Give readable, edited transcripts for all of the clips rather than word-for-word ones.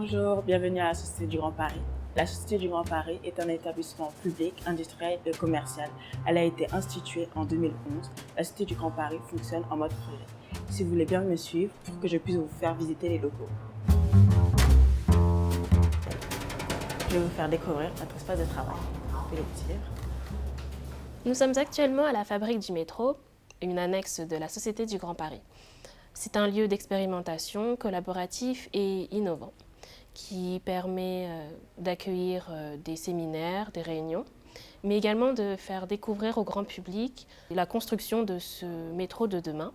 Bonjour, bienvenue à la Société du Grand Paris. La Société du Grand Paris est un établissement public, industriel et commercial. Elle a été instituée en 2011. La Société du Grand Paris fonctionne en mode projet. Si vous voulez bien me suivre pour que je puisse vous faire visiter les locaux. Je vais vous faire découvrir notre espace de travail. Je vais le dire. Nous sommes actuellement à la Fabrique du métro, une annexe de la Société du Grand Paris. C'est un lieu d'expérimentation collaboratif et innovant qui permet d'accueillir des séminaires, des réunions, mais également de faire découvrir au grand public la construction de ce métro de demain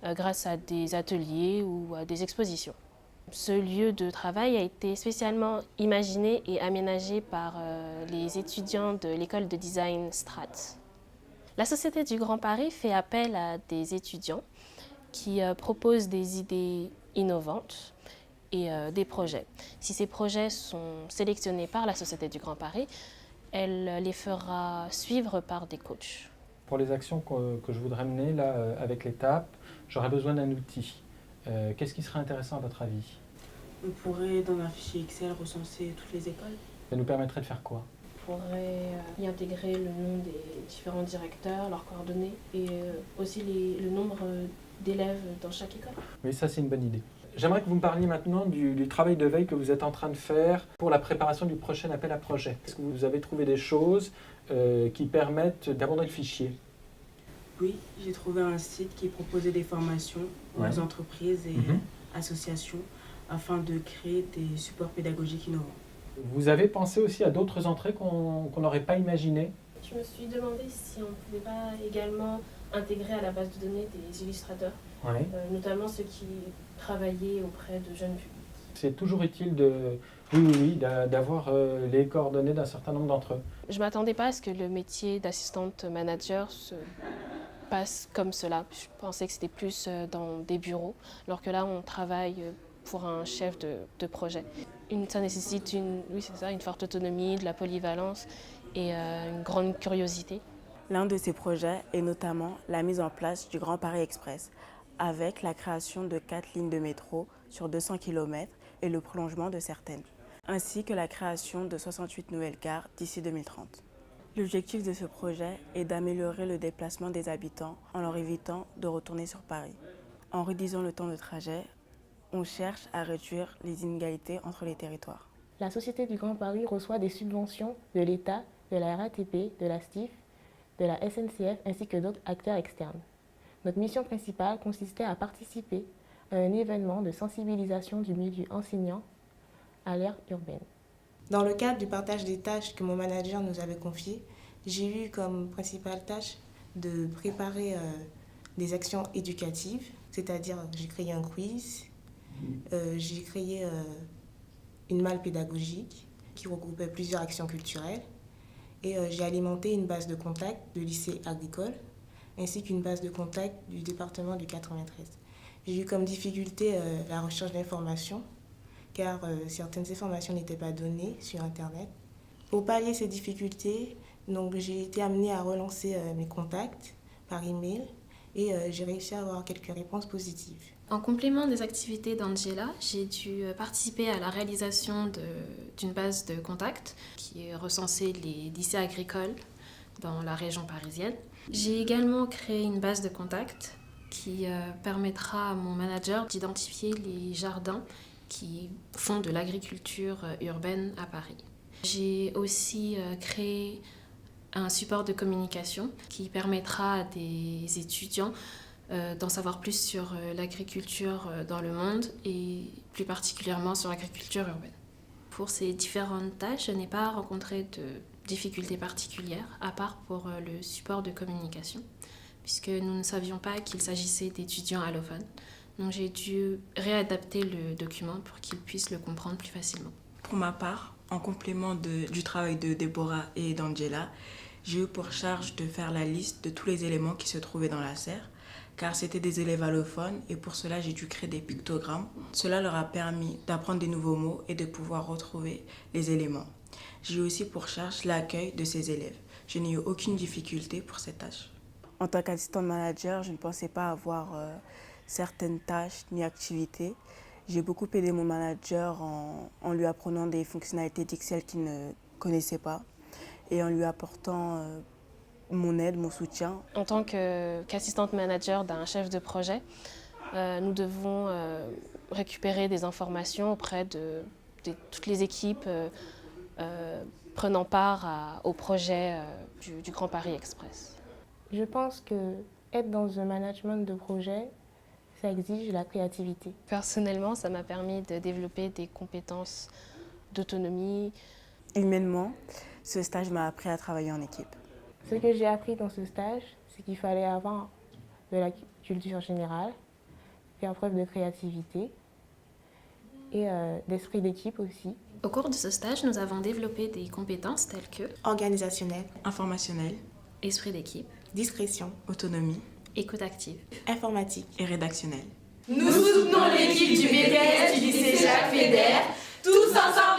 grâce à des ateliers ou à des expositions. Ce lieu de travail a été spécialement imaginé et aménagé par les étudiants de l'école de design Strat. La Société du Grand Paris fait appel à des étudiants qui proposent des idées innovantes et des projets. Si ces projets sont sélectionnés par la Société du Grand Paris, elle les fera suivre par des coachs. Pour les actions que je voudrais mener là, avec l'étape, j'aurais besoin d'un outil. Qu'est-ce qui serait intéressant à votre avis? On pourrait, dans un fichier Excel, recenser toutes les écoles. Ça nous permettrait de faire quoi? On pourrait y intégrer le nom des différents directeurs, leurs coordonnées et aussi le nombre d'élèves dans chaque école. Oui, ça c'est une bonne idée. J'aimerais que vous me parliez maintenant du travail de veille que vous êtes en train de faire pour la préparation du prochain appel à projet. Est-ce que vous avez trouvé des choses qui permettent d'abonder le fichier? Oui, j'ai trouvé un site qui proposait des formations aux entreprises et associations afin de créer des supports pédagogiques innovants. Vous avez pensé aussi à d'autres entrées qu'on n'aurait pas imaginées? Je me suis demandé si on ne pouvait pas également intégrer à la base de données des illustrateurs, notamment ceux qui travaillaient auprès de jeunes publics. C'est toujours utile d'avoir les coordonnées d'un certain nombre d'entre eux. Je ne m'attendais pas à ce que le métier d'assistante manager se passe comme cela. Je pensais que c'était plus dans des bureaux, alors que là on travaille pour un chef de projet. Ça nécessite une forte autonomie, de la polyvalence et une grande curiosité. L'un de ces projets est notamment la mise en place du Grand Paris Express, avec la création de 4 lignes de métro sur 200 km et le prolongement de certaines, ainsi que la création de 68 nouvelles gares d'ici 2030. L'objectif de ce projet est d'améliorer le déplacement des habitants en leur évitant de retourner sur Paris. En réduisant le temps de trajet, on cherche à réduire les inégalités entre les territoires. La Société du Grand Paris reçoit des subventions de l'État, de la RATP, de la STIF, de la SNCF ainsi que d'autres acteurs externes. Notre mission principale consistait à participer à un événement de sensibilisation du milieu enseignant à l'ère urbaine. Dans le cadre du partage des tâches que mon manager nous avait confiées, j'ai eu comme principale tâche de préparer des actions éducatives, c'est-à-dire j'ai créé un quiz, j'ai créé une malle pédagogique qui regroupait plusieurs actions culturelles et j'ai alimenté une base de contact du lycée agricole ainsi qu'une base de contact du département du 93. J'ai eu comme difficulté la recherche d'informations car certaines informations n'étaient pas données sur Internet. Pour pallier ces difficultés, donc, j'ai été amenée à relancer mes contacts par email et j'ai réussi à avoir quelques réponses positives. En complément des activités d'Angela, j'ai dû participer à la réalisation d'une base de contacts qui recensait les lycées agricoles dans la région parisienne. J'ai également créé une base de contacts qui permettra à mon manager d'identifier les jardins qui font de l'agriculture urbaine à Paris. J'ai aussi créé un support de communication qui permettra à des étudiants d'en savoir plus sur l'agriculture dans le monde et plus particulièrement sur l'agriculture urbaine. Pour ces différentes tâches, je n'ai pas rencontré de difficultés particulières, à part pour le support de communication, puisque nous ne savions pas qu'il s'agissait d'étudiants allophones. Donc j'ai dû réadapter le document pour qu'ils puissent le comprendre plus facilement. Pour ma part, en complément du travail de Déborah et d'Angela, j'ai eu pour charge de faire la liste de tous les éléments qui se trouvaient dans la serre, car c'était des élèves allophones et pour cela j'ai dû créer des pictogrammes. Cela leur a permis d'apprendre des nouveaux mots et de pouvoir retrouver les éléments. J'ai eu aussi pour charge l'accueil de ces élèves. Je n'ai eu aucune difficulté pour cette tâche. En tant qu'assistant manager, je ne pensais pas avoir certaines tâches ni activités. J'ai beaucoup aidé mon manager en lui apprenant des fonctionnalités d'Excel qu'il ne connaissait pas et en lui apportant mon aide, mon soutien. En tant qu'assistante manager d'un chef de projet, nous devons récupérer des informations auprès de toutes les équipes prenant part au projet du Grand Paris Express. Je pense que être dans un management de projet, ça exige la créativité. Personnellement, ça m'a permis de développer des compétences d'autonomie. Humainement, ce stage m'a appris à travailler en équipe. Ce que j'ai appris dans ce stage, c'est qu'il fallait avoir de la culture générale, faire preuve de créativité et d'esprit d'équipe aussi. Au cours de ce stage, nous avons développé des compétences telles que Organisationnel, Informationnel, esprit d'équipe, discrétion, autonomie écoute active. informatique. et rédactionnel. Nous soutenons l'équipe du BTS du lycée Jacques Fédère, tous ensemble